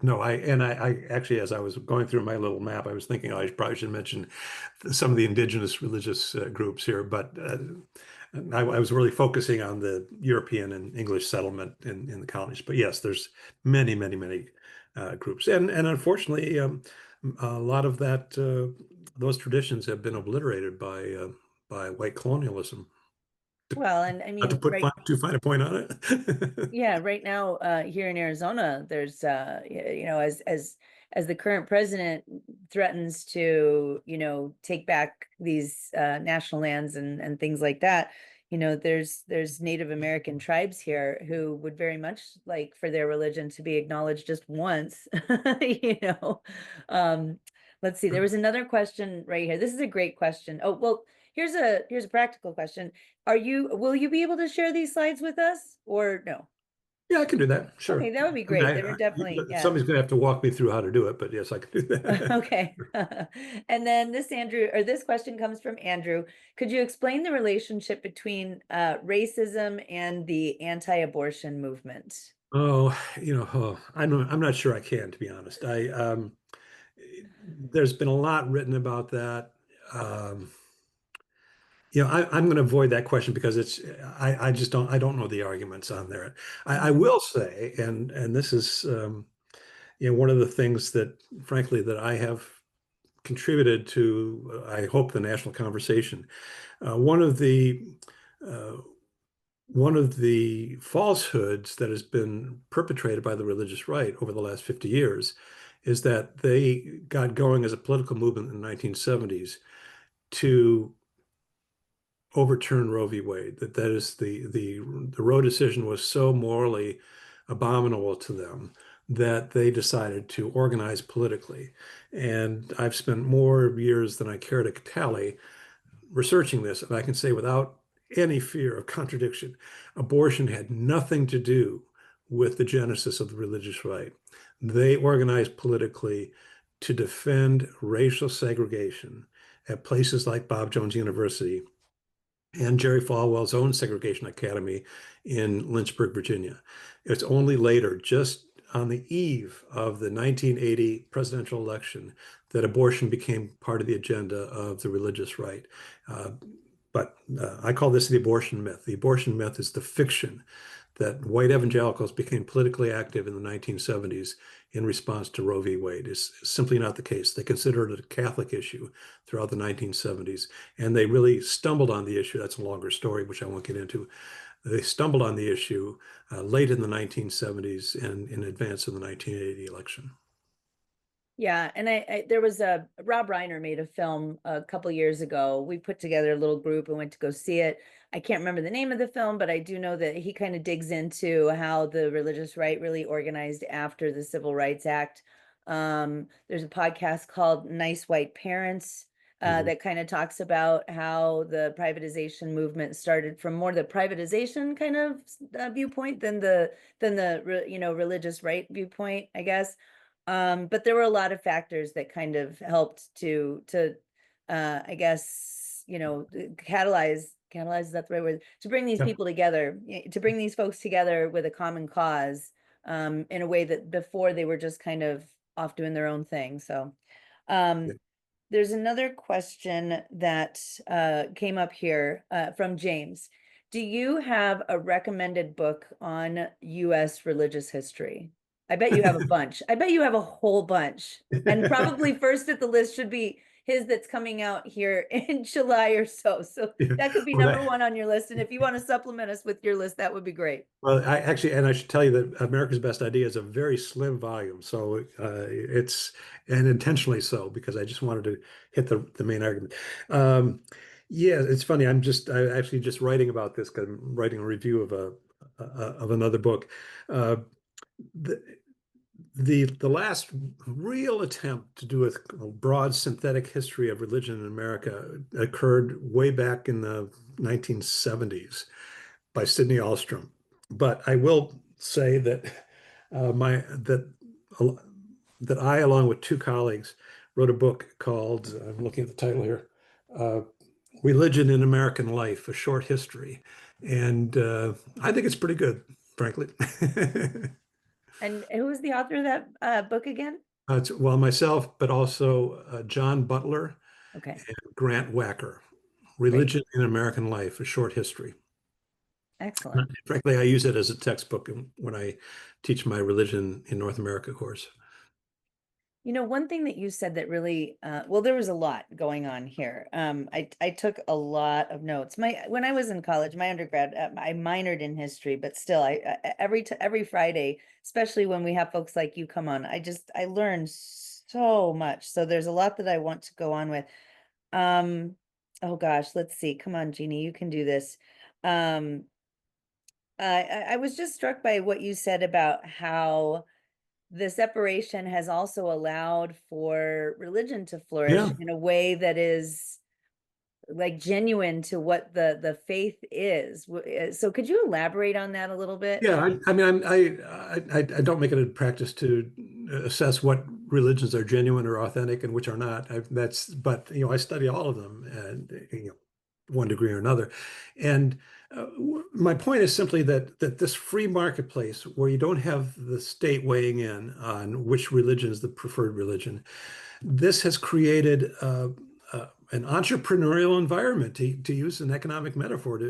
actually, as I was going through my little map, I was thinking, oh, I probably should mention some of the indigenous religious groups here, but I was really focusing on the European and English settlement in the colonies. But yes, there's many, many, many groups, and unfortunately, a lot of those traditions have been obliterated by white colonialism. Well, and I Not to mean, put right. too fine a point on it. Yeah, right now, here in Arizona, there's, as the current president threatens to, take back these national lands and things like that, there's Native American tribes here who would very much like for their religion to be acknowledged just once, you know. Um, let's see, there was another question right here. This is a great question. Oh, well, here's a practical question. Will you be able to share these slides with us or no? Yeah, I can do that. Sure. Okay, that would be I mean, great. They were definitely, yeah. somebody's going to have to walk me through how to do it, but yes, I can do that. Okay. And then this question comes from Andrew. Could you explain the relationship between racism and the anti-abortion movement? Oh, I'm not sure I can, to be honest. There's been a lot written about that. Um, I'm going to avoid that question because I just don't know the arguments on there. I Mhm. will say, and this is, one of the things that, frankly, that I have contributed to, I hope, the national conversation. Uh, one of the uh, one of the falsehoods that has been perpetrated by the religious right over the last 50 years is that they got going as a political movement in the 1970s to overturn Roe v. Wade. That is the Roe decision was so morally abominable to them that they decided to organize politically. And I've spent more years than I care to tally researching this, and I can say without any fear of contradiction, abortion had nothing to do with the genesis of the religious right. They organized politically to defend racial segregation at places like Bob Jones University and Jerry Falwell's own segregation academy in Lynchburg, Virginia. It's only later, just on the eve of the 1980 presidential election, that abortion became part of the agenda of the religious right. Uh, but I call this the abortion myth. The abortion myth is the fiction that white evangelicals became politically active in the 1970s in response to Roe v. Wade. Is simply not the case. They considered it a Catholic issue throughout the 1970s, and they really stumbled on the issue. That's a longer story, which I won't get into. They stumbled on the issue late in the 1970s and in advance of the 1980 election. Yeah, and there was a Rob Reiner made a film a couple years ago. We put together a little group and went to go see it. I can't remember the name of the film, but I do know that he kind of digs into how the religious right really organized after the Civil Rights Act. There's a podcast called Nice White Parents Mhm. that kind of talks about how the privatization movement started from more the privatization kind of viewpoint than the religious right viewpoint, I guess. But there were a lot of factors that kind of helped to I guess, catalyze, is that the right word? To bring these Yeah. people together, to bring these folks together with a common cause, in a way that before they were just kind of off doing their own thing. So, Yeah. um, there's another question that came up here from James. Do you have a recommended book on US religious history? I bet you have a bunch. I bet you have a whole bunch. And probably first at the list should be his that's coming out here in July or so. So Yeah. that could be Well, number one on your list. And if you want to supplement us with your list, that would be great. well, I actually, and I should tell you that America's Best Idea is a very slim volume, so it's and intentionally so because I just wanted to hit the main argument. Um, yeah, it's funny. I actually just writing about this because I'm writing a review of of another book. Uh, the, the last real attempt to do a broad synthetic history of religion in America occurred way back in the 1970s by Sidney Alstrom. But I will say that my uh, that I, along with two colleagues, wrote a book called I'm looking at the title here, uh, "Religion in American Life: A Short History," and I think it's pretty good, frankly. And who was the author of that book again? Well, myself, but also John Butler Okay, and Grant Wacker, great. "Religion in American Life: A Short History." Excellent. Frankly, I use it as a textbook when I teach my religion in North America course. You know, one thing that you said that really, well, there was a lot going on here. I took a lot of notes. When I was in college, my undergrad, I minored in history, but still, every Friday, especially when we have folks like you come on, I learn so much. So there's a lot that I want to go on with. Um, oh gosh, let's see. Come on, Jeannie, you can do this. Um, I was just struck by what you said about how the separation has also allowed for religion to flourish Yeah, in a way that is like genuine to what the faith is. So could you elaborate on that a little bit? yeah. I mean, I don't make it a practice to assess what religions are genuine or authentic and which are not. But I study all of them, and one degree or another. And my point is simply that this free marketplace, where you don't have the state weighing in on which religion is the preferred religion, this has created an entrepreneurial environment, to use an economic metaphor.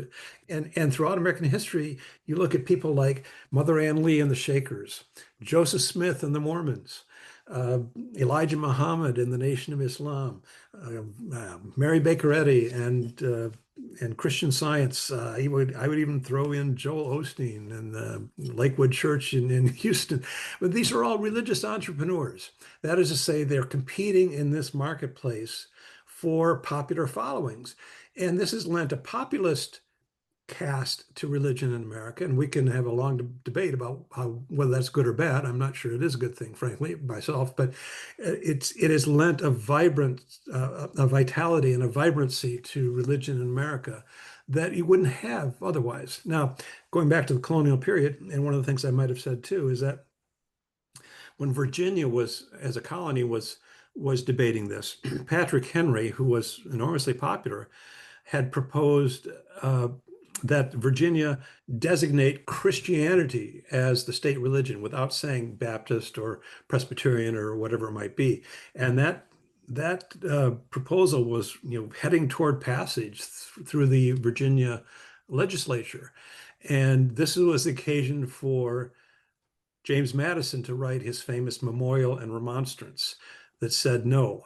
And throughout American history, you look at people like Mother Ann Lee and the Shakers, Joseph Smith and the Mormons, uh, Elijah Muhammad and the Nation of Islam, Mary Baker Eddy and Christian Science. I would even throw in Joel Osteen and the Lakewood Church in Houston. But these are all religious entrepreneurs. That is to say, they're competing in this marketplace for popular followings. And this has lent a populist cast to religion in America. And we can have a long debate about whether that's good or bad. I'm not sure it is a good thing, frankly, myself, but it has lent a vitality and a vibrancy to religion in America that you wouldn't have otherwise. Now, going back to the colonial period, and one of the things I might have said too is that when Virginia as a colony, was debating this, Patrick Henry, who was enormously popular, had proposed that Virginia designate Christianity as the state religion without saying Baptist or Presbyterian or whatever it might be. And that proposal was heading toward passage through the Virginia legislature. And this was the occasion for James Madison to write his famous memorial and remonstrance that said, no,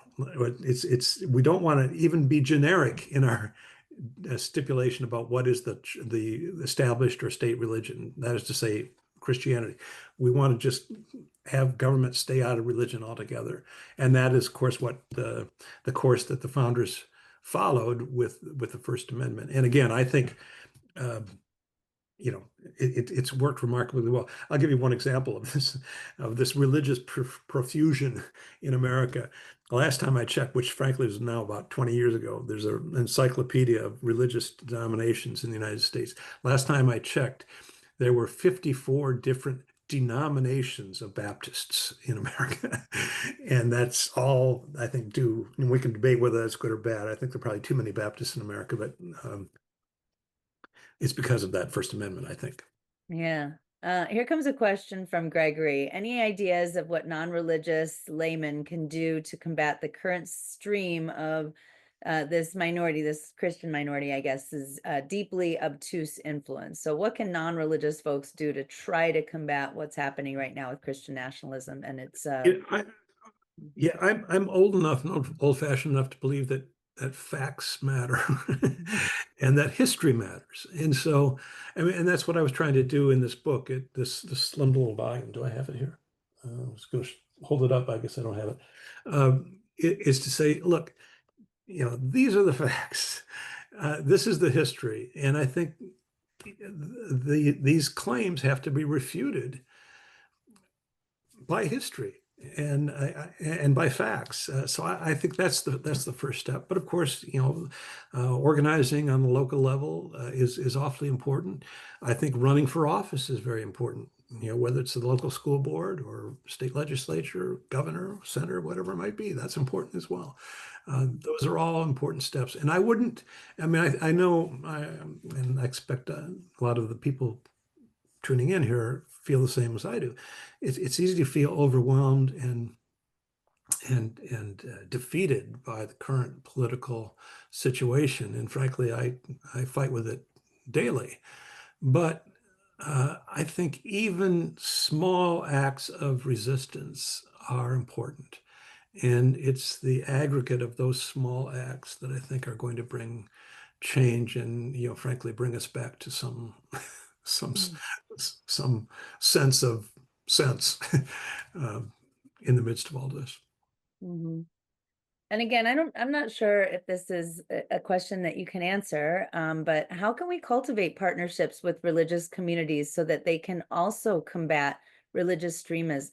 we don't want to even be generic in our stipulation about what is the established or state religion. That is to say, Christianity. We want to just have government stay out of religion altogether, and that is, of course, what the course that the founders followed with the First Amendment. And again, I think uh, it's worked remarkably well. I'll give you one example of this religious profusion in America. The last time I checked, which frankly was now about 20 years ago, there's an encyclopedia of religious denominations in the United States. Last time I checked, there were 54 different denominations of Baptists in America. And that's all I think do. And we can debate whether that's good or bad. I think there are probably too many Baptists in America, but it's because of that First Amendment, I think. Yeah. Here comes a question from Gregory. Any ideas of what non-religious laymen can do to combat the current stream of this minority, this Christian minority, I guess, is deeply obtuse influence? So what can non-religious folks do to try to combat what's happening right now with Christian nationalism and its It, I, Yeah, I'm old enough and old-fashioned enough to believe that facts matter and that history matters. And so, I mean, and that's what I was trying to do in this book, this slim little volume. Do I have it here? I was going to hold it up. I guess I don't have it. It is to say, look, these are the facts. This is the history, and I think these claims have to be refuted by history and by facts. So I think that's the first step. But of course, organizing on the local level is awfully important. I think running for office is very important. Whether it's the local school board or state legislature, governor, senator, whatever it might be, that's important as well. Those are all important steps. And I wouldn't. I mean, I know, and I expect a lot of the people tuning in here feel the same as I do. It's easy to feel overwhelmed and defeated by the current political situation. And frankly, I fight with it daily. But I think even small acts of resistance are important. And it's the aggregate of those small acts that I think are going to bring change and, frankly, bring us back to some some some sense of sense um, in the midst of all this. Mhm. And again, I'm not sure if this is a question that you can answer, but how can we cultivate partnerships with religious communities so that they can also combat religious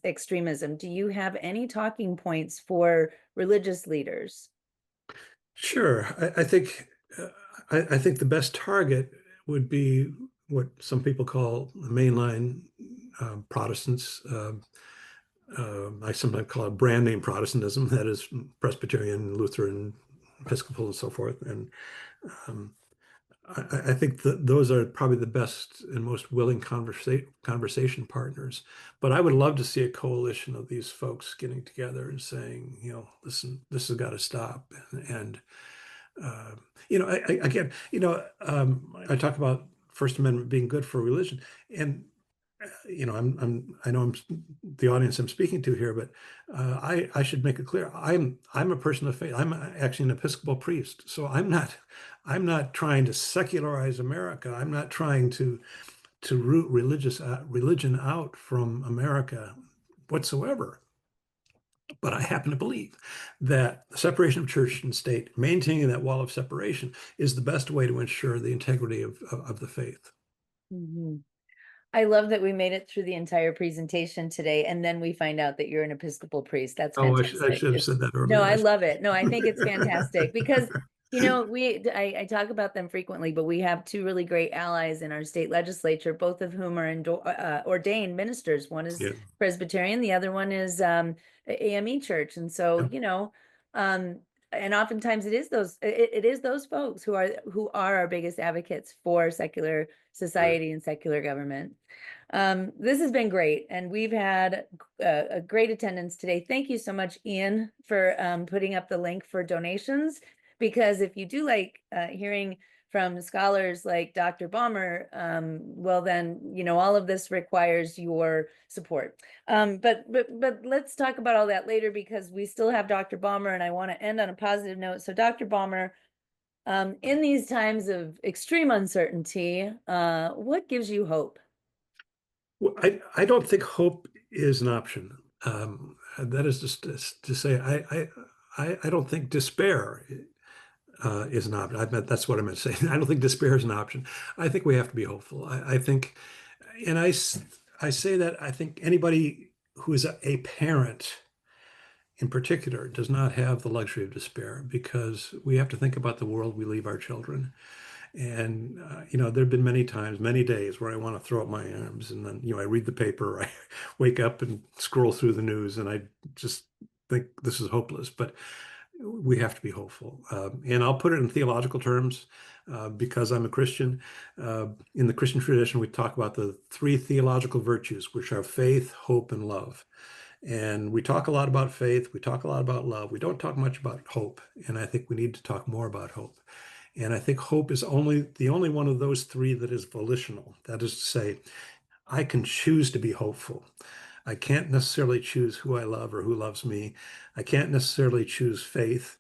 extremism? Do you have any talking points for religious leaders? Sure, I think the best target would be what some people call the mainline Protestants. I sometimes call it brand name Protestantism, that is Presbyterian, Lutheran, Episcopal, and so forth. And um, I think that those are probably the best and most willing conversation partners. But I would love to see a coalition of these folks getting together and saying, listen, this has got to stop. And uh, again, I talk about First Amendment being good for religion, and I know I'm the audience I'm speaking to here, but I should make it clear. I'm a person of faith. I'm actually an Episcopal priest, so I'm not trying to secularize America. I'm not trying to root religion out from America whatsoever. But I happen to believe that the separation of church and state, maintaining that wall of separation, is the best way to ensure the integrity of the faith. Mhm. I love that we made it through the entire presentation today, and then we find out that you're an Episcopal priest. That's Oh, I fantastic. should have said that No, earlier. I love it. No, I think it's fantastic because, I talk about them frequently, but we have two really great allies in our state legislature, both of whom are ordained ministers. One is Yeah, Presbyterian, the other one is AME Church. And so, yeah, um, and oftentimes it is those folks who are our biggest advocates for secular right. society and secular government. This has been great, and we've had a great attendance today. Thank you so much, Ian, for putting up the link for donations, because if you do like hearing from scholars like Dr. Balmer, well then, all of this requires your support. But let's talk about all that later, because we still have Dr. Balmer, and I want to end on a positive note. So Dr. Balmer, in these times of extreme uncertainty, what gives you hope? Well, I don't think hope is an option. That is just to say, I don't think despair is an option. That's what I meant to say. I don't think despair is an option. I think we have to be hopeful. I think, and I say that I think anybody who is a parent in particular does not have the luxury of despair, because we have to think about the world we leave our children. And there have been many times, many days where I want to throw up my arms, and then I read the paper, I wake up and scroll through the news, and I just think this is hopeless. But we have to be hopeful, and I'll put it in theological terms because I'm a Christian. In the Christian tradition, we talk about the three theological virtues, which are faith, hope, and love. And we talk a lot about faith, we talk a lot about love. We don't talk much about hope, and I think we need to talk more about hope. And I think hope is the only one of those three that is volitional. That is to say, I can choose to be hopeful. I can't necessarily choose who I love or who loves me. I can't necessarily choose faith,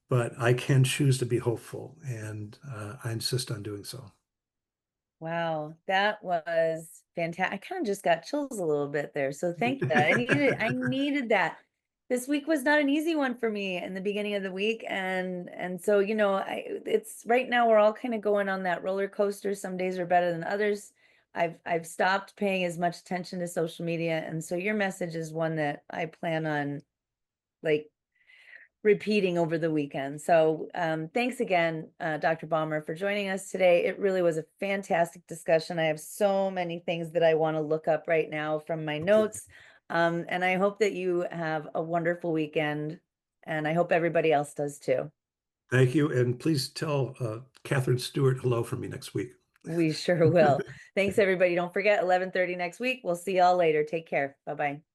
but I can choose to be hopeful, and I insist on doing so. Wow, that was fantastic. I kind of just got chills a little bit there. So thank you. I needed that. This week was not an easy one for me in the beginning of the week. And so, it's right now we're all kind of going on that roller coaster. Some days are better than others. I've stopped paying as much attention to social media. And so your message is one that I plan on like repeating over the weekend. So thanks again, Dr. Balmer, for joining us today. It really was a fantastic discussion. I have so many things that I want to look up right now from my notes. And I hope that you have a wonderful weekend. And I hope everybody else does too. Thank you. And please tell Catherine Stewart hello from me next week. We sure will. Thanks, everybody. Don't forget 11:30 next week. We'll see y'all later. Take care. Bye-bye.